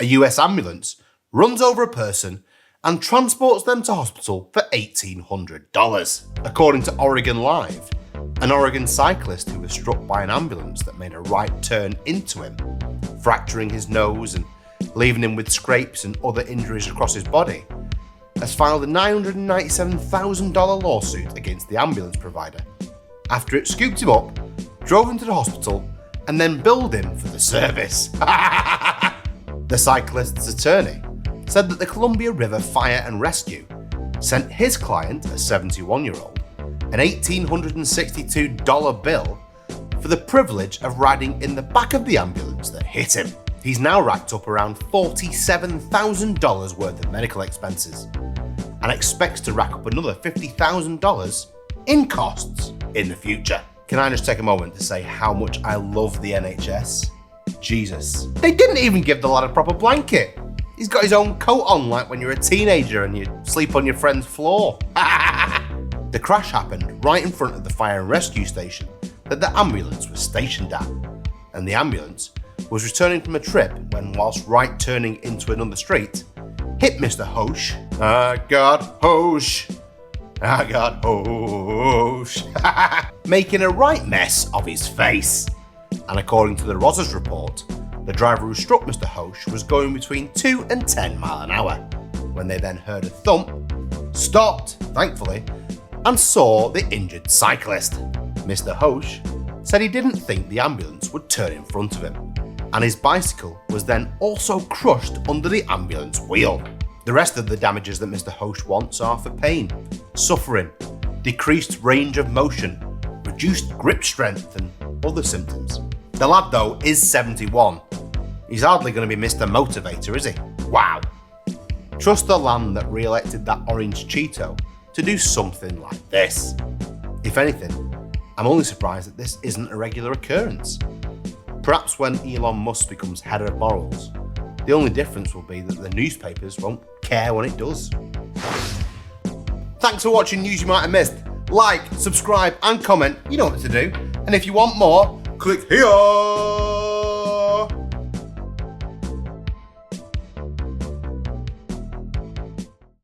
A US ambulance runs over a person and transports them to hospital for $1,800. According to Oregon Live, an Oregon cyclist who was struck by an ambulance that made a right turn into him, fracturing his nose and leaving him with scrapes and other injuries across his body, has filed a $997,000 lawsuit against the ambulance provider after it scooped him up, drove him to the hospital, and then billed him for the service. The cyclist's attorney said that the Columbia River Fire and Rescue sent his client, a 71-year-old, an $1,862 bill for the privilege of riding in the back of the ambulance that hit him. He's now racked up around $47,000 worth of medical expenses and expects to rack up another $50,000 in costs in the future. Can I just take a moment to say how much I love the NHS? Jesus. They didn't even give the lad a proper blanket. He's got his own coat on like when you're a teenager and you sleep on your friend's floor. The crash happened right in front of the fire and rescue station that the ambulance was stationed at, and the ambulance was returning from a trip when, whilst right turning into another street, hit Mr. Hosh. I got Hosh. I got Hosh. Making a right mess of his face. And according to the Rosas report, the driver who struck Mr. Hosh was going between 2 and 10 miles an hour when they then heard a thump, stopped, thankfully, and saw the injured cyclist. Mr. Hosh said he didn't think the ambulance would turn in front of him, and his bicycle was then also crushed under the ambulance wheel. The rest of the damages that Mr. Hosh wants are for pain, suffering, decreased range of motion, reduced grip strength, and other symptoms. The lad, though, is 71. He's hardly going to be Mr. Motivator, is he? Wow. Trust the land that re-elected that orange Cheeto to do something like this. If anything, I'm only surprised that this isn't a regular occurrence. Perhaps when Elon Musk becomes head of morals, the only difference will be that the newspapers won't care when it does. Thanks for watching News You Might Have Missed. Like, subscribe and comment, you know what to do. And if you want more, click here.